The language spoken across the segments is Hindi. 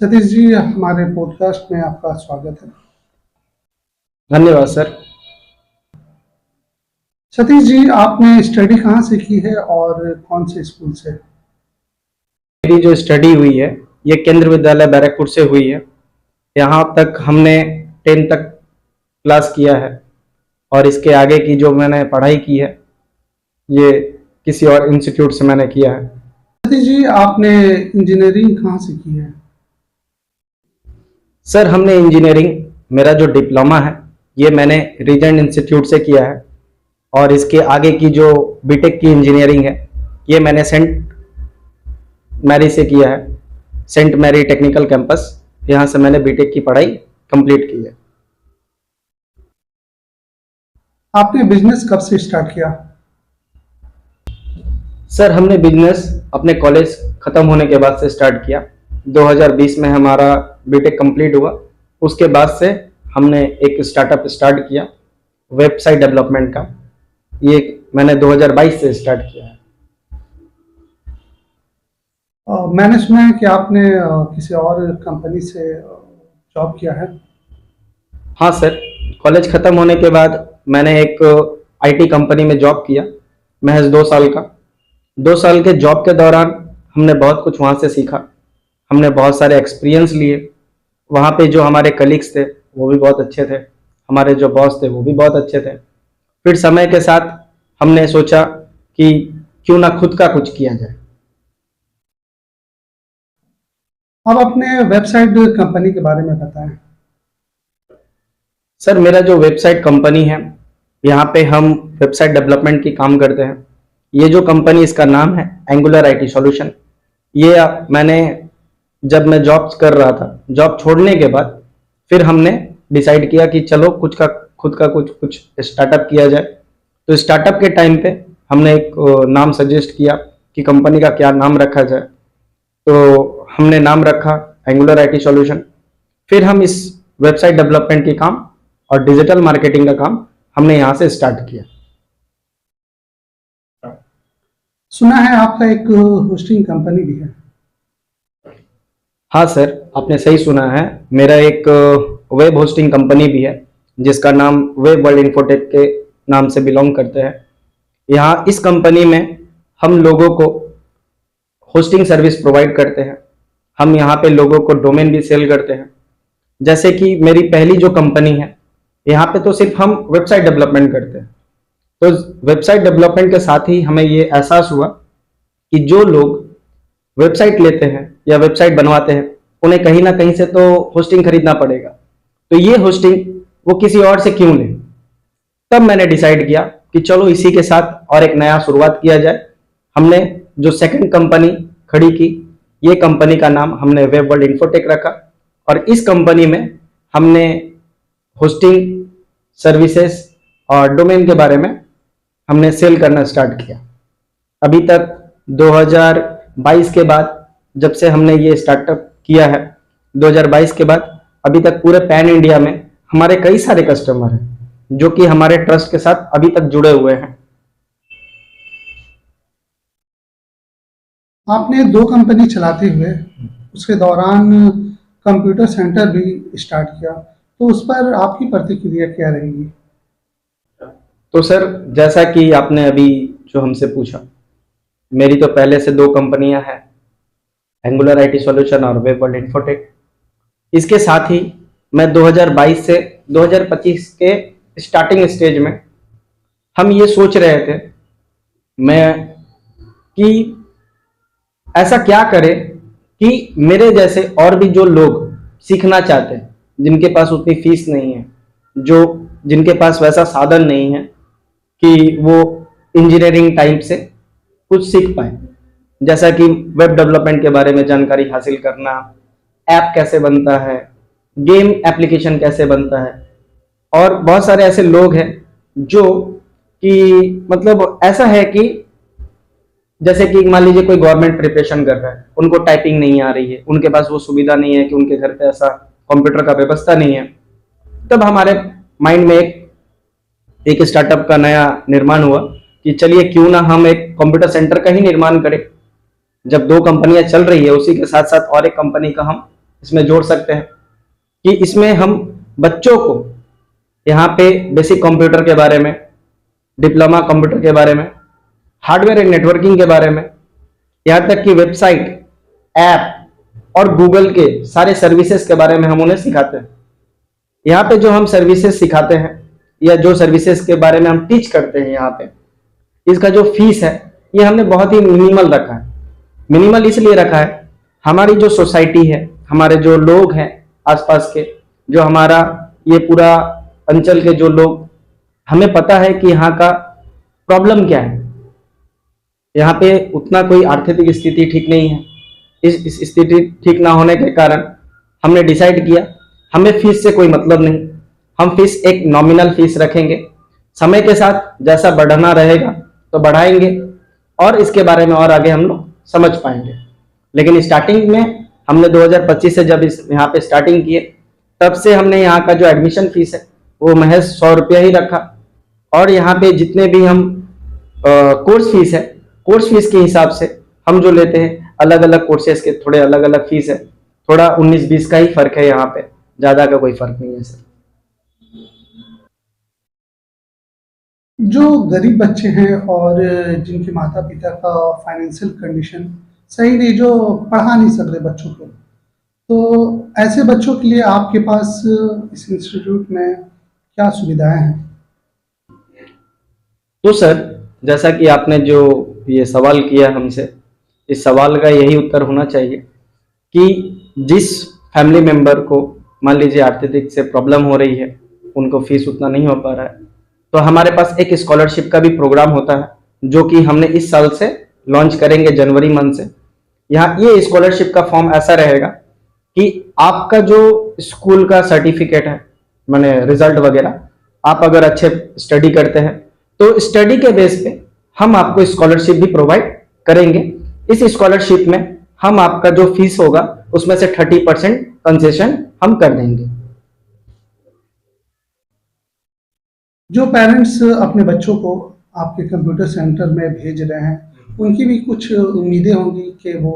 सतीश जी, हमारे पॉडकास्ट में आपका स्वागत है। धन्यवाद सर। सतीश जी, आपने स्टडी कहाँ से की है और कौन से स्कूल से? मेरी जो स्टडी हुई है ये केंद्र विद्यालय बैरकपुर से हुई है। यहाँ तक हमने 10 तक क्लास किया है और इसके आगे की जो मैंने पढ़ाई की है ये किसी और इंस्टीट्यूट से मैंने किया है। सतीश जी, आपने इंजीनियरिंग कहाँ से की है? सर हमने इंजीनियरिंग, मेरा जो डिप्लोमा है ये मैंने रीजेंट इंस्टीट्यूट से किया है और इसके आगे की जो बीटेक की इंजीनियरिंग है ये मैंने सेंट मैरी से किया है। सेंट मैरी टेक्निकल कैंपस, यहाँ से मैंने बीटेक की पढ़ाई कंप्लीट की है। आपने बिजनेस कब से स्टार्ट किया? सर हमने बिजनेस अपने कॉलेज ख़त्म होने के बाद से स्टार्ट किया। 2020 में हमारा बीटेक कंप्लीट हुआ। उसके बाद से हमने एक स्टार्टअप स्टार्ट किया वेबसाइट डेवलपमेंट का। ये मैंने 2022 से स्टार्ट किया है। मैंने सुना है कि आपने किसी और कंपनी से जॉब किया है। हाँ सर, कॉलेज ख़त्म होने के बाद मैंने एक आईटी कंपनी में जॉब किया, महज 2 साल का। 2 साल के जॉब के दौरान हमने बहुत कुछ वहाँ से सीखा। हमने बहुत सारे एक्सपीरियंस लिए। वहाँ पे जो हमारे कलीग्स थे वो भी बहुत अच्छे थे, हमारे जो बॉस थे वो भी बहुत अच्छे थे। फिर समय के साथ हमने सोचा कि क्यों ना खुद का कुछ किया जाए। अब अपने वेबसाइट कंपनी के बारे में बताएं। सर मेरा जो वेबसाइट कंपनी है यहाँ पे हम वेबसाइट डेवलपमेंट की काम करते हैं। ये जो कंपनी, इसका नाम है एंगुलर आईटी सॉल्यूशन। ये मैंने जब मैं जॉब कर रहा था, जॉब छोड़ने के बाद फिर हमने डिसाइड किया कि चलो कुछ का खुद का कुछ स्टार्टअप किया जाए। तो स्टार्टअप के टाइम पे हमने एक नाम सजेस्ट किया कि कंपनी का क्या नाम रखा जाए। तो हमने नाम रखा एंगुलर आईटी सॉल्यूशन। फिर हम इस वेबसाइट डेवलपमेंट की काम और डिजिटल मार्केटिंग का काम हमने यहाँ से स्टार्ट किया। सुना है आपका एक होस्टिंग कंपनी भी है। हाँ सर, आपने सही सुना है। मेरा एक वेब होस्टिंग कंपनी भी है जिसका नाम वेब वर्ल्ड इन्फोटेक के नाम से बिलोंग करते हैं। यहाँ इस कंपनी में हम लोगों को होस्टिंग सर्विस प्रोवाइड करते हैं। हम यहाँ पे लोगों को डोमेन भी सेल करते हैं। जैसे कि मेरी पहली जो कंपनी है यहाँ पे तो सिर्फ हम वेबसाइट डेवलपमेंट करते हैं। तो वेबसाइट डेवलपमेंट के साथ ही हमें ये एहसास हुआ कि जो लोग वेबसाइट लेते हैं या वेबसाइट बनवाते हैं उन्हें कहीं ना कहीं से तो होस्टिंग खरीदना पड़ेगा। तो ये होस्टिंग वो किसी और से क्यों लें। तब मैंने डिसाइड किया कि चलो इसी के साथ और एक नया शुरुआत किया जाए। हमने जो सेकंड कंपनी खड़ी की, ये कंपनी का नाम हमने वेब वर्ल्ड इन्फोटेक रखा और इस कंपनी में हमने होस्टिंग सर्विसेज और डोमेन के बारे में हमने सेल करना स्टार्ट किया। अभी तक 2022 के बाद, जब से हमने ये स्टार्टअप किया है, 2022 के बाद अभी तक पूरे पैन इंडिया में हमारे कई सारे कस्टमर हैं जो कि हमारे ट्रस्ट के साथ अभी तक जुड़े हुए हैं। आपने दो कंपनी चलाते हुए उसके दौरान कंप्यूटर सेंटर भी स्टार्ट किया, तो उस पर आपकी प्रतिक्रिया क्या रहेगी? तो सर, जैसा कि आपने अभी जो हमसे पूछा, मेरी तो पहले से 2 कंपनियां हैं, एंगुलर आईटी सॉल्यूशन और वेब वर्ल्ड इन्फोटेक। इसके साथ ही मैं 2022 से 2025 के स्टार्टिंग स्टेज में हम ये सोच रहे थे मैं कि ऐसा क्या करें कि मेरे जैसे और भी जो लोग सीखना चाहते हैं, जिनके पास उतनी फीस नहीं है, जो जिनके पास वैसा साधन नहीं है कि वो इंजीनियरिंग टाइप से कुछ सीख पाए। जैसा कि वेब डेवलपमेंट के बारे में जानकारी हासिल करना, ऐप कैसे बनता है, गेम एप्लीकेशन कैसे बनता है, और बहुत सारे ऐसे लोग हैं जो कि मतलब ऐसा है कि जैसे कि मान लीजिए कोई गवर्नमेंट प्रिपरेशन कर रहा है, उनको टाइपिंग नहीं आ रही है, उनके पास वो सुविधा नहीं है कि उनके घर पे ऐसा कंप्यूटर का व्यवस्था नहीं है। तब हमारे माइंड में एक स्टार्टअप का नया निर्माण हुआ कि चलिए क्यों ना हम एक कंप्यूटर सेंटर का ही निर्माण करें। जब 2 कंपनियां चल रही है, उसी के साथ साथ और एक कंपनी का हम इसमें जोड़ सकते हैं कि इसमें हम बच्चों को यहाँ पे बेसिक कंप्यूटर के बारे में, डिप्लोमा कंप्यूटर के बारे में, हार्डवेयर एंड नेटवर्किंग के बारे में, यहाँ तक कि वेबसाइट, ऐप और गूगल के सारे सर्विसेज के बारे में हम उन्हें सिखाते हैं। यहाँ पे जो हम सर्विसेज सिखाते हैं या जो सर्विसेज के बारे में हम टीच करते हैं यहाँ पे, इसका जो फीस है ये हमने बहुत ही मिनिमल रखा है। मिनिमल इसलिए रखा है, हमारी जो सोसाइटी है, हमारे जो लोग हैं आसपास के, जो हमारा ये पूरा अंचल के जो लोग, हमें पता है कि यहाँ का प्रॉब्लम क्या है। यहाँ पे उतना कोई आर्थिक स्थिति ठीक नहीं है। इस स्थिति ठीक ना होने के कारण हमने डिसाइड किया हमें फीस से कोई मतलब नहीं, हम फीस एक नॉमिनल फीस रखेंगे। समय के साथ जैसा बढ़ना रहेगा तो बढ़ाएंगे और इसके बारे में और आगे हम लोग समझ पाएंगे। लेकिन स्टार्टिंग में हमने 2025 से जब इस यहाँ पे स्टार्टिंग किए, तब से हमने यहाँ का जो एडमिशन फीस है वो महज 100 रुपया ही रखा। और यहाँ पे जितने भी हम कोर्स फीस है, कोर्स फीस के हिसाब से हम जो लेते हैं, अलग अलग कोर्सेज के थोड़े अलग अलग फीस है, थोड़ा 19-20 का ही फर्क है, यहाँ पे ज्यादा का कोई फर्क नहीं है सर। जो गरीब बच्चे हैं और जिनके माता पिता का फाइनेंशियल कंडीशन सही नहीं, जो पढ़ा नहीं सक रहे बच्चों को, तो ऐसे बच्चों के लिए आपके पास इस इंस्टीट्यूट में क्या सुविधाएं हैं? तो सर, जैसा कि आपने जो ये सवाल किया हमसे, इस सवाल का यही उत्तर होना चाहिए कि जिस फैमिली मेंबर को मान लीजिए आर्थिक से प्रॉब्लम हो रही है, उनको फीस उतना नहीं हो पा रहा है, तो हमारे पास एक स्कॉलरशिप का भी प्रोग्राम होता है जो कि हमने इस साल से लॉन्च करेंगे जनवरी मंथ से। यहाँ ये स्कॉलरशिप का फॉर्म ऐसा रहेगा कि आपका जो स्कूल का सर्टिफिकेट है, माने रिजल्ट वगैरह, आप अगर अच्छे स्टडी करते हैं तो स्टडी के बेस पे हम आपको स्कॉलरशिप भी प्रोवाइड करेंगे। इस स्कॉलरशिप में हम आपका जो फीस होगा उसमें से 30% कंसेशन हम कर देंगे। जो पेरेंट्स अपने बच्चों को आपके कंप्यूटर सेंटर में भेज रहे हैं, उनकी भी कुछ उम्मीदें होंगी कि वो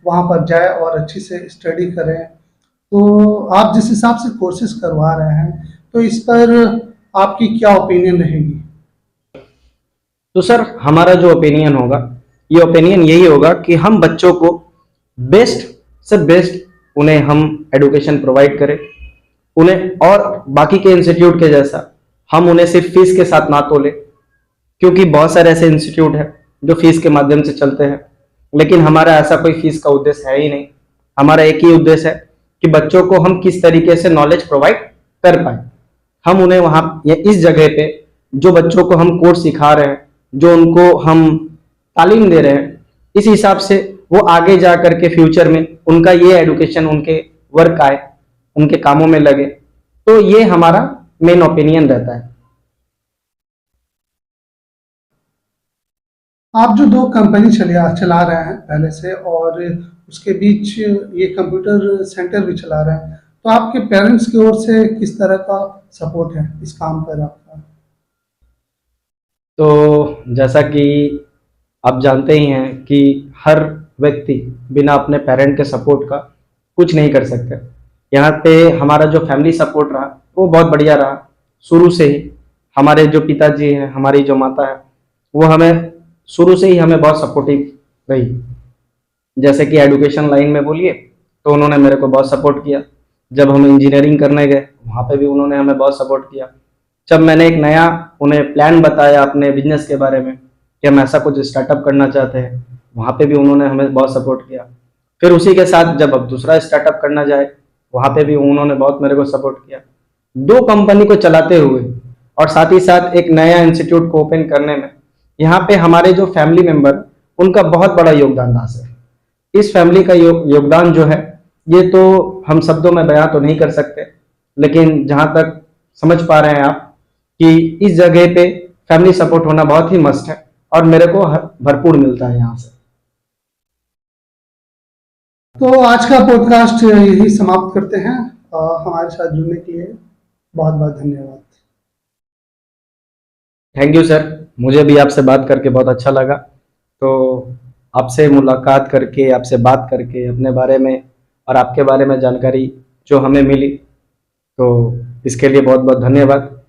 वहाँ पर जाए और अच्छी से स्टडी करें। तो आप जिस हिसाब से कोर्सेज करवा रहे हैं, तो इस पर आपकी क्या ओपिनियन रहेगी? तो सर, हमारा जो ओपिनियन होगा, ये ओपिनियन यही होगा कि हम बच्चों को बेस्ट से बेस्ट उन्हें हम एडुकेशन प्रोवाइड करें, उन्हें और बाकी के इंस्टीट्यूट के जैसा हम उन्हें सिर्फ फीस के साथ ना तोले, क्योंकि बहुत सारे ऐसे इंस्टीट्यूट हैं जो फीस के माध्यम से चलते हैं, लेकिन हमारा ऐसा कोई फीस का उद्देश्य है ही नहीं। हमारा एक ही उद्देश्य है कि बच्चों को हम किस तरीके से नॉलेज प्रोवाइड कर पाए। हम उन्हें वहां इस जगह पे जो बच्चों को हम कोर्स सिखा रहे हैं, जो उनको हम तालीम दे रहे हैं, इस हिसाब से वो आगे जा करके फ्यूचर में उनका ये एडुकेशन उनके वर्क आए, उनके कामों में लगे। तो ये हमारा मेन ओपिनियन रहता है। आप जो दो कंपनी चला रहे हैं पहले से, और उसके बीच ये कंप्यूटर सेंटर भी चला रहे हैं, तो आपके पेरेंट्स की ओर से किस तरह का सपोर्ट है इस काम पर आपका? तो जैसा कि आप जानते ही हैं कि हर व्यक्ति बिना अपने पेरेंट के सपोर्ट का कुछ नहीं कर सकते। यहाँ पे हमारा जो फैमिली सपोर्ट रहा वो बहुत बढ़िया रहा शुरू से ही। हमारे जो पिताजी हैं, हमारी जो माता है, वो हमें शुरू से ही हमें बहुत सपोर्टिव रही। जैसे कि एजुकेशन लाइन में बोलिए तो उन्होंने मेरे को बहुत सपोर्ट किया। जब हम इंजीनियरिंग करने गए वहाँ पे भी उन्होंने हमें बहुत सपोर्ट किया। जब मैंने एक नया उन्हें प्लान बताया अपने बिजनेस के बारे में कि हम ऐसा कुछ स्टार्टअप करना चाहते हैं, वहाँ पे भी उन्होंने हमें बहुत सपोर्ट किया। फिर उसी के साथ जब अब दूसरा स्टार्टअप करना जाए, वहाँ पे भी उन्होंने बहुत मेरे को सपोर्ट किया। दो कंपनी को चलाते हुए और साथ ही साथ एक नया इंस्टीट्यूट को ओपन करने में यहाँ पे हमारे जो फैमिली मेंबर, उनका बहुत बड़ा योगदान रहा सर। इस फैमिली का योगदान जो है ये तो हम शब्दों में बयां तो नहीं कर सकते, लेकिन जहां तक समझ पा रहे हैं आप कि इस जगह पे फैमिली सपोर्ट होना बहुत ही मस्ट है और मेरे को भरपूर मिलता है यहाँ से। तो आज का पॉडकास्ट यही समाप्त करते हैं। हमारे साथ जुड़ने के लिए बहुत बहुत धन्यवाद। थैंक यू सर, मुझे भी आपसे बात करके बहुत अच्छा लगा। तो आपसे मुलाकात करके, आपसे बात करके, अपने बारे में और आपके बारे में जानकारी जो हमें मिली, तो इसके लिए बहुत बहुत धन्यवाद।